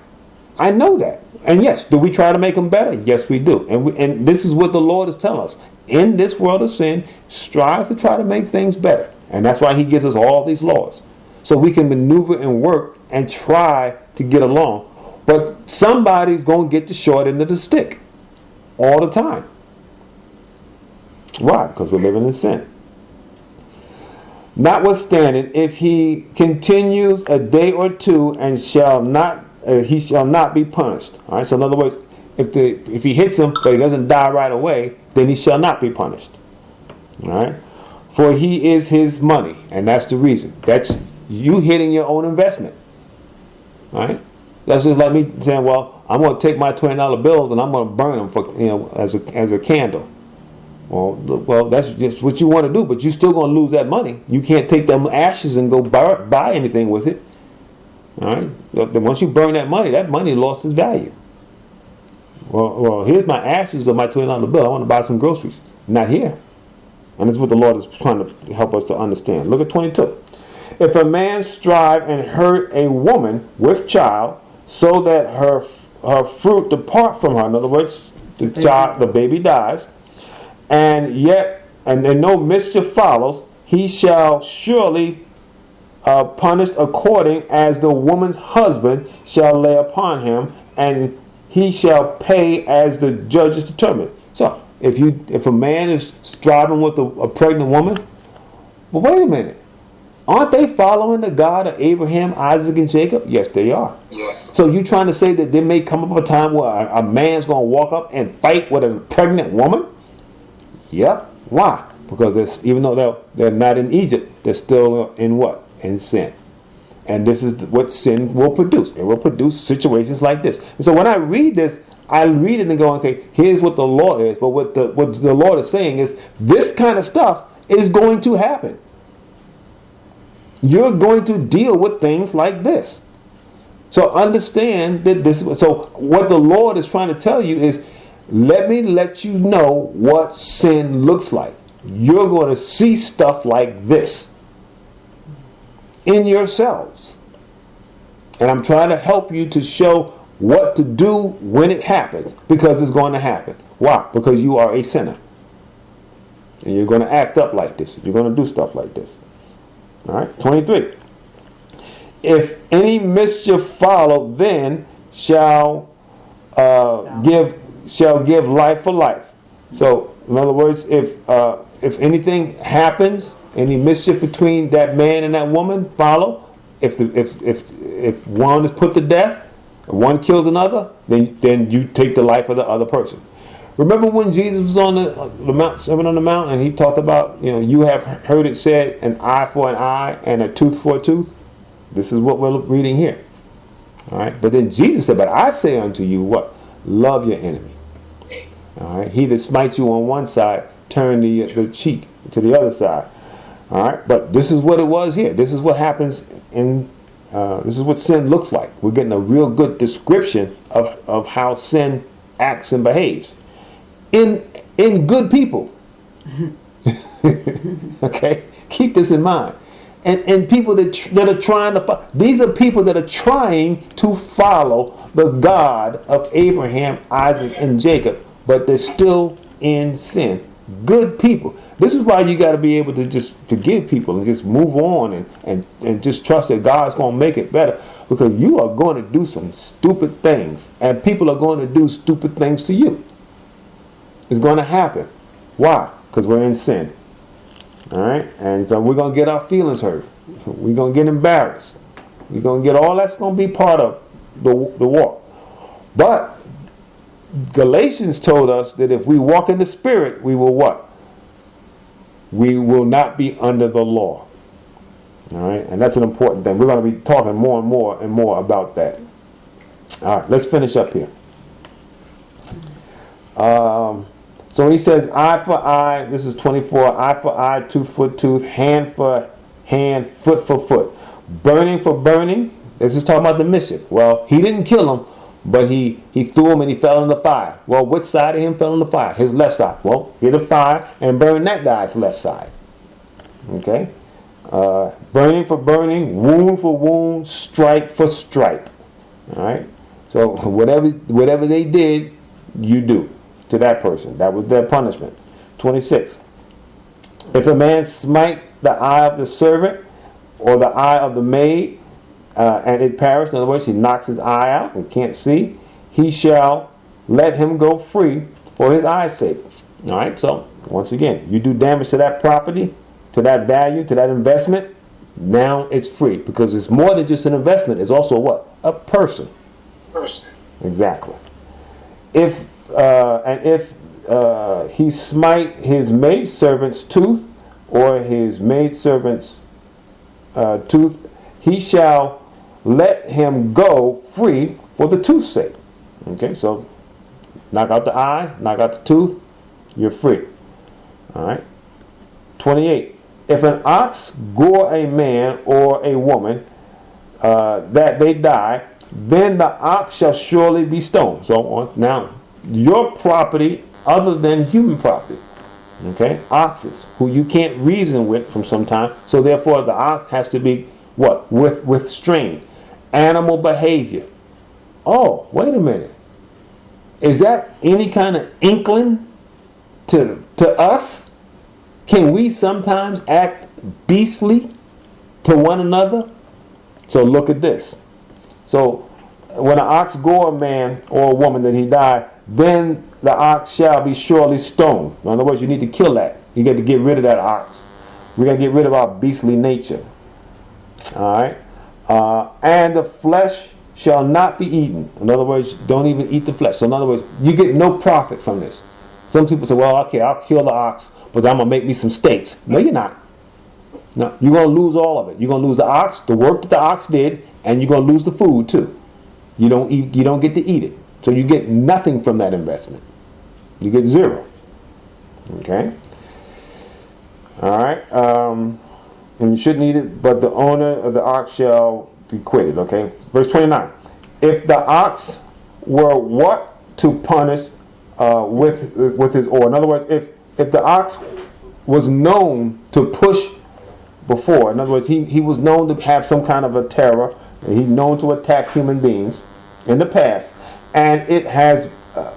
I know that. And yes, do we try to make them better? Yes, we do. And this is what the Lord is telling us. In this world of sin, strive to try to make things better. And that's why he gives us all these laws. So we can maneuver and work and try to get along. But somebody's going to get the short end of the stick all the time. Why? Because we're living in sin. Notwithstanding, if he continues a day or two and he shall not be punished. All right. So in other words, if he hits him but he doesn't die right away, then he shall not be punished. All right. For he is his money, and that's the reason. That's you hitting your own investment. All right. That's just like me saying, well, I'm going to take my $20 bills and I'm going to burn them for as a candle. Well, that's just what you want to do, but you're still going to lose that money. You can't take them ashes and go buy anything with it. All right. Then once you burn that money lost its value. Well, here's my ashes of my $20 bill. I want to buy some groceries. Not here. And that's what the Lord is trying to help us to understand. Look at 22. If a man strive and hurt a woman with child, so that her fruit depart from her, in other words, the baby dies, and no mischief follows, he shall surely punished according as the woman's husband shall lay upon him, and he shall pay as the judges determine. So, if a man is striving with a pregnant woman, well, wait a minute. Aren't they following the God of Abraham, Isaac, and Jacob? Yes, they are. Yes. So you trying to say that there may come up a time where a man's going to walk up and fight with a pregnant woman? Yep. Why? Because even though they're not in Egypt, they're still in what? In sin. And this is what sin will produce. It will produce situations like this. And so when I read this, I read it and go, okay, here's what the law is. But what the Lord is saying is this kind of stuff is going to happen. You're going to deal with things like this. So understand that this. So what the Lord is trying to tell you is, let you know what sin looks like. You're going to see stuff like this in yourselves. And I'm trying to help you to show what to do when it happens, because it's going to happen. Why? Because you are a sinner. And you're going to act up like this. You're going to do stuff like this. All right, 23. If any mischief follow, then shall give life for life. So, in other words, if anything happens, any mischief between that man and that woman follow, if one is put to death, one kills another, then you take the life of the other person. Remember when Jesus was on the Mount, Sermon on the Mount, and he talked about, you have heard it said, an eye for an eye and a tooth for a tooth. This is what we're reading here. All right. But then Jesus said, but I say unto you what? Love your enemy. All right. He that smites you on one side, turn the cheek to the other side. All right. But this is what it was here. This is what happens this is what sin looks like. We're getting a real good description of how sin acts and behaves in good people. Okay, keep this in mind. And people that are trying to follow. These are people that are trying to follow the God of Abraham, Isaac, and Jacob, but they're still in sin. good people. This is why you got to be able to just forgive people and just move on and just trust that God's going to make it better, because you are going to do some stupid things and people are going to do stupid things to you. It's going to happen. Why? Because we're in sin. All right? And so we're going to get our feelings hurt. We're going to get embarrassed. We're going to get all that's going to be part of the walk. But Galatians told us that if we walk in the Spirit, we will what? We will not be under the law. All right? And that's an important thing. We're going to be talking more and more about that. All right, let's finish up here. So he says, eye for eye, this is 24, eye for eye, tooth for tooth, hand for hand, foot for foot. Burning for burning, this is talking about the mischief. Well, he didn't kill him, but he threw him and he fell in the fire. Well, which side of him fell in the fire? His left side. Well, get a fire and burn that guy's left side. Okay? Burning for burning, wound for wound, stripe for stripe. All right? So whatever they did, you do to that person. That was their punishment. 26. If a man smite the eye of the servant or the eye of the maid, and it perish, in other words, he knocks his eye out and can't see, he shall let him go free for his eye's sake. All right, so once again, you do damage to that property, to that value, to that investment, now it's free, because it's more than just an investment. It's also what? A person. Person. Exactly. If he smite his maidservant's tooth or his maidservant's tooth, he shall let him go free for the tooth's sake. Okay, so knock out the eye, knock out the tooth, you're free. All right. 28. If an ox gore a man or a woman, that they die, then the ox shall surely be stoned. So now, your property other than human property, okay, oxes, who you can't reason with from some time, so therefore the ox has to be what? With strain. Animal behavior. Oh, wait a minute. Is that any kind of inkling to us? Can we sometimes act beastly to one another? So look at this. So when an ox gore a man or a woman that he died, then the ox shall be surely stoned. In other words, you need to kill that. You got to get rid of that ox. We got to get rid of our beastly nature. All right. And the flesh shall not be eaten. In other words, don't even eat the flesh. So in other words, you get no profit from this. Some people say, well, okay, I'll kill the ox, but I'm going to make me some steaks. No, you're not. No, you're going to lose all of it. You're going to lose the ox, the work that the ox did, and you're going to lose the food too. You don't get to eat it. So you get nothing from that investment. You get zero. Okay? All right. And you shouldn't eat it, but the owner of the ox shall be quitted. Okay? Verse 29. If the ox were what to punish with his oar. In other words, if the ox was known to push before, in other words, he was known to have some kind of a terror, and he's known to attack human beings in the past, and it has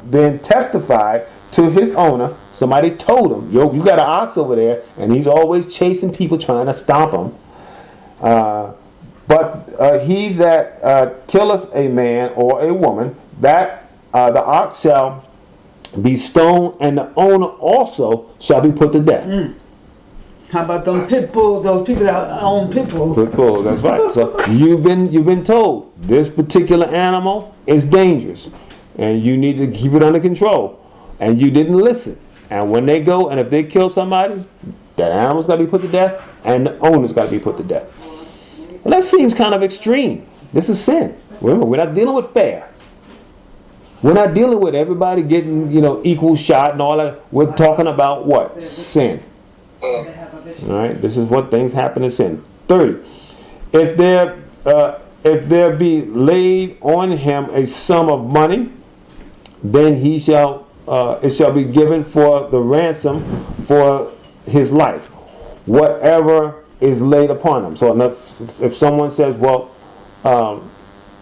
been testified to his owner. Somebody told him, yo, you got an ox over there, and he's always chasing people trying to stomp him. But he that killeth a man or a woman, that the ox shall be stoned, and the owner also shall be put to death. How about them pit bulls? Those people that own pit bulls. Pit bulls, that's right. So you've been told this particular animal is dangerous, and you need to keep it under control. And you didn't listen. And when they go, and if they kill somebody, that animal's got to be put to death, and the owner's got to be put to death. Well, that seems kind of extreme. This is sin. Remember, we're not dealing with fair. We're not dealing with everybody getting, equal shot and all that. We're talking about what? Sin. All right. This is what things happen in sin. 30. If there be laid on him a sum of money, then it shall be given for the ransom for his life, whatever is laid upon him. So if someone says, well,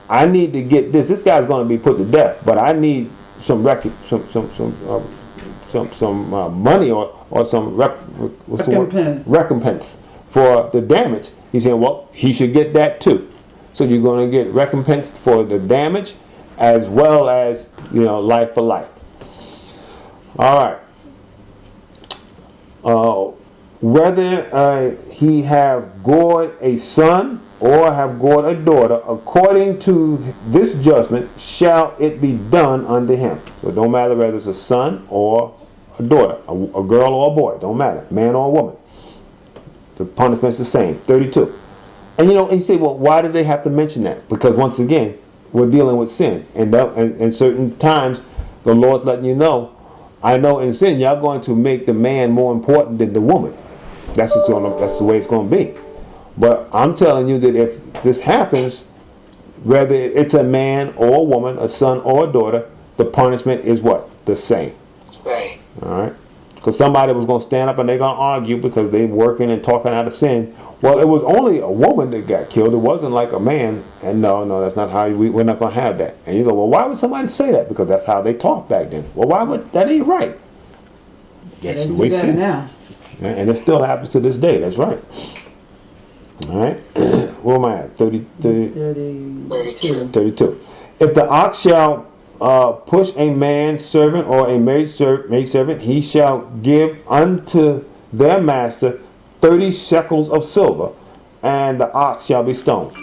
I need to get this guy's going to be put to death, but I need some money or some recompense for the damage. He's saying, well, he should get that too. So you're going to get recompense for the damage as well as, life for life. All right. Whether he have gored a son or have gored a daughter, according to this judgment shall it be done unto him. So it don't matter whether it's a son or a daughter, a girl or a boy, don't matter, man or a woman. The punishment's the same. 32. And you say, well, why did they have to mention that? Because once again, we're dealing with sin, and certain times the Lord's letting you know, I know in sin y'all going to make the man more important than the woman. That's the way it's going to be. But I'm telling you that if this happens, whether it's a man or a woman, a son or a daughter, the punishment is what? The same. Same. All right? Because somebody was going to stand up and they're going to argue because they're working and talking out of sin. Well, it was only a woman that got killed. It wasn't like a man. And no, that's not how we're not going to have that. And you go, well, why would somebody say that? Because that's how they talked back then. Well, why would that ain't right? That's the way sin. Now. And it still happens to this day. That's right. All right. Where am I at? 32. If the ox shall push a man servant or a maid servant, he shall give unto their master 30 shekels of silver, and the ox shall be stoned.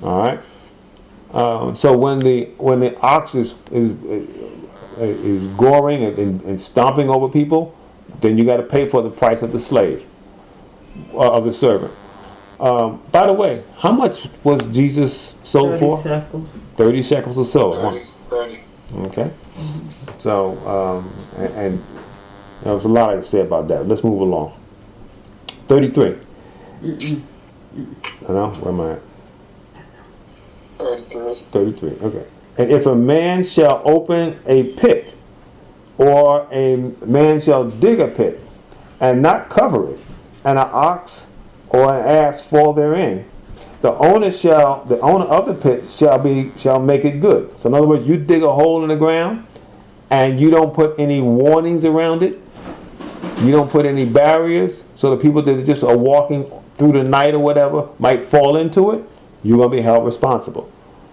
All right. So when the ox is goring and stomping over people, then you got to pay for the price of the slave, of the servant. By the way, how much was Jesus sold 30 for? Shekels. 30 shekels of silver. 30. Okay. So, and there was a lot I could say about that. Let's move along. 33. I know, where am I at? 33. 33, okay. And if a man shall open a pit, or a man shall dig a pit, and not cover it, and an ox or an ass fall therein, the owner of the pit shall make it good. So in other words, you dig a hole in the ground, and you don't put any warnings around it. You don't put any barriers, so the people that just are walking through the night or whatever might fall into it. You're going to be held responsible.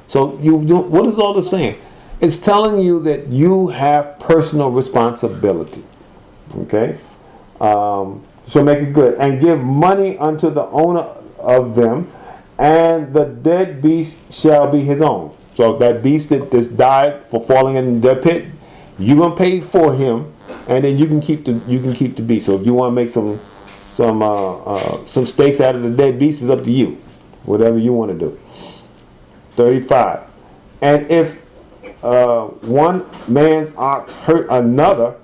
So what is all this saying? It's telling you that you have personal responsibility. Okay? So make it good. And give money unto the owner of them, and the dead beast shall be his own. So that beast that died for falling in the pit, you're going to pay for him, and then you can keep the beast. So if you want to make some steaks out of the dead beast, it's up to you. Whatever you want to do. 35. And if one man's ox hurt another,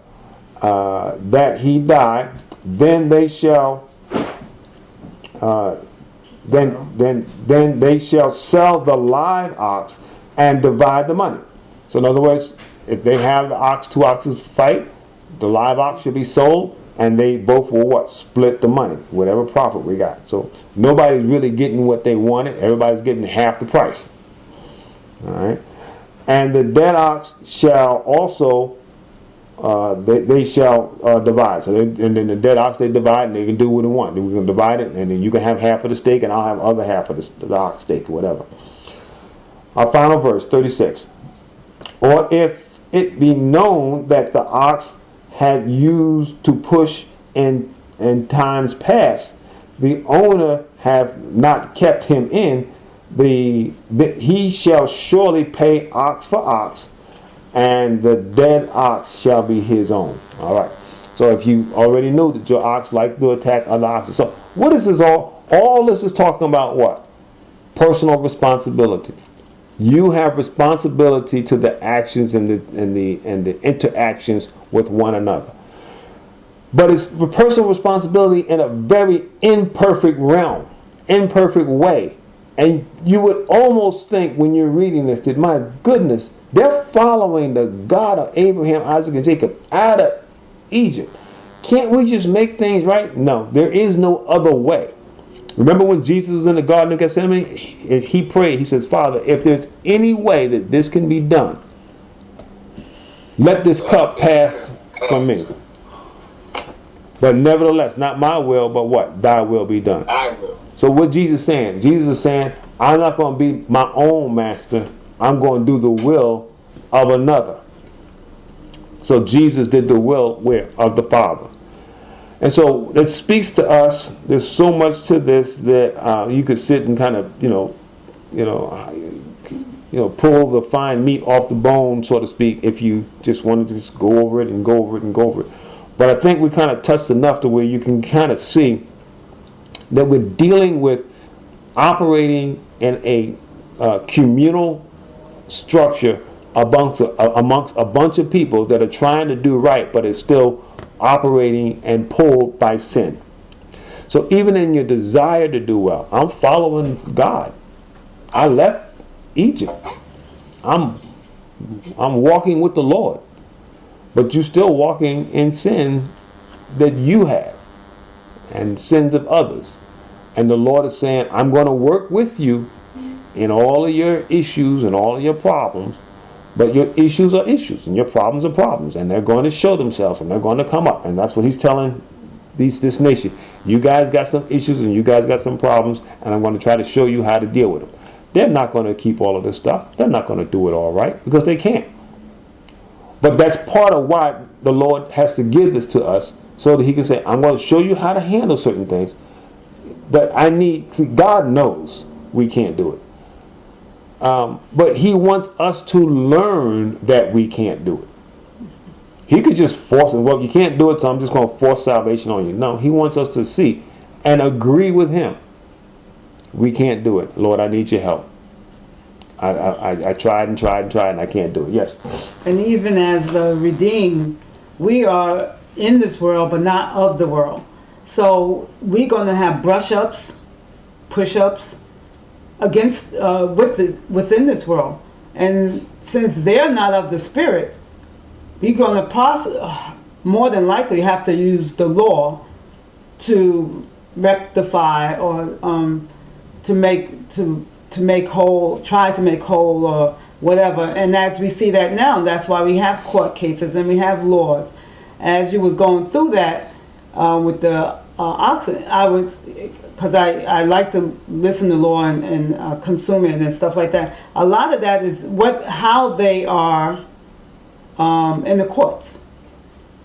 that he died, then they shall then they shall sell the live ox and divide the money. So in other words, if they have two oxes fight, the live ox should be sold, and they both will split the money, whatever profit we got. So nobody's really getting what they wanted. Everybody's getting half the price. All right. And the dead ox shall also they shall divide. So and then the dead ox they divide, and they can do what they want. We can divide it, and then you can have half of the steak, and I'll have other half of the ox steak or whatever. Our final verse, 36. Or if it be known that the ox had used to push in times past, the owner have not kept him in, he shall surely pay ox for ox, and the dead ox shall be his own. All right. So if you already knew that your ox liked to attack other oxen, so what is this all? All this is talking about what? Personal responsibility. You have responsibility to the actions and the interactions with one another. But it's personal responsibility in a very imperfect realm, imperfect way. And you would almost think when you're reading this that, my goodness, they're following the God of Abraham, Isaac, and Jacob out of Egypt. Can't we just make things right? No, there is no other way. Remember when Jesus was in the Garden of Gethsemane? He prayed. He says, Father, if there's any way that this can be done, let this cup pass from me. But nevertheless, not my will, but what? Thy will be done. I will. So what Jesus is saying? Jesus is saying, I'm not going to be my own master. I'm going to do the will of another. So Jesus did the will of the Father. And so it speaks to us. There's so much to this that you could sit and kind of, pull the fine meat off the bone, so to speak, if you just wanted to just go over it and go over it and go over it. But I think we kind of touched enough to where you can kind of see that we're dealing with operating in a communal structure amongst a bunch of people that are trying to do right, but is still operating and pulled by sin. So even in your desire to do well, I'm following God. I left Egypt. I'm walking with the Lord. But you're still walking in sin that you have and sins of others. And the Lord is saying, I'm going to work with you in all of your issues and all of your problems. But your issues are issues and your problems are problems. And they're going to show themselves and they're going to come up. And that's what he's telling this nation. You guys got some issues and you guys got some problems. And I'm going to try to show you how to deal with them. They're not going to keep all of this stuff. They're not going to do it all right because they can't. But that's part of why the Lord has to give this to us so that he can say, I'm going to show you how to handle certain things that I need. See, God knows we can't do it. But he wants us to learn that we can't do it. He could just force it. Well, you can't do it, so I'm just going to force salvation on you. No, he wants us to see and agree with him. We can't do it. Lord, I need your help. I tried and tried and tried and I can't do it. Yes. And even as the redeemed, we are in this world but not of the world. So we're going to have brush-ups, push-ups against within this world. And since they're not of the Spirit, we're going to more than likely have to use the law to rectify or to make whole, try to make whole or whatever. And as we see that now, that's why we have court cases and we have laws. As you was going through that with the oxen, because I like to listen to law and consume it and stuff like that. A lot of that is how they are in the courts.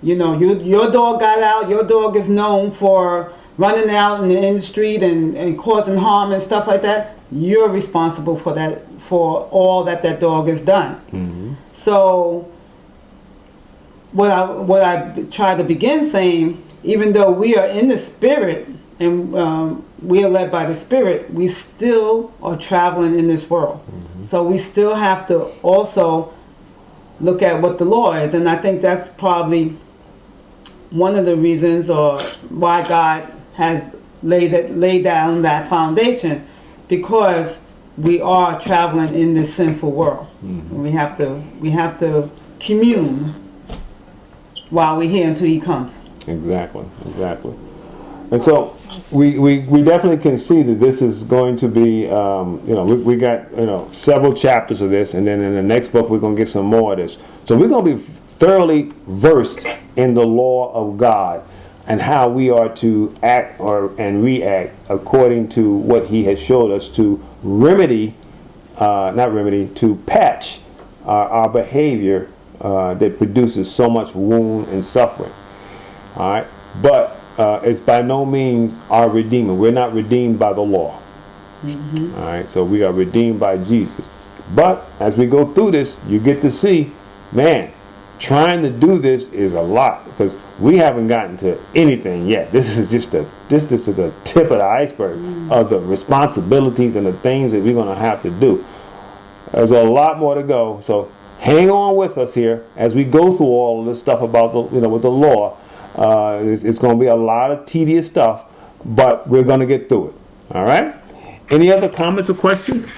You know, your dog got out. Your dog is known for running out in the street and causing harm and stuff like that. You're responsible for that, for all that dog has done. Mm-hmm. So what I try to begin saying, even though we are in the Spirit and we are led by the Spirit, we still are traveling in this world. Mm-hmm. So we still have to also look at what the law is. And I think that's probably one of the reasons or why God has laid down that foundation, because we are traveling in this sinful world. Mm-hmm. We have to commune while we're here until he comes. Exactly. And so we definitely can see that this is going to be, we got, several chapters of this, and then in the next book we're going to get some more of this. So we're going to be thoroughly versed in the law of God and how we are to act and react according to what he has showed us to to patch our behavior that produces so much wound and suffering. All right, but it's by no means our redeemer. We're not redeemed by the law. Mm-hmm. All right, so we are redeemed by Jesus. But as we go through this, you get to see, man, trying to do this is a lot, because we haven't gotten to anything yet. This is just the tip of the iceberg of the responsibilities and the things that we're going to have to do. There's a lot more to go. So hang on with us here as we go through all of this stuff about with the law. It's going to be a lot of tedious stuff, but we're going to get through it. All right. Any other comments or questions?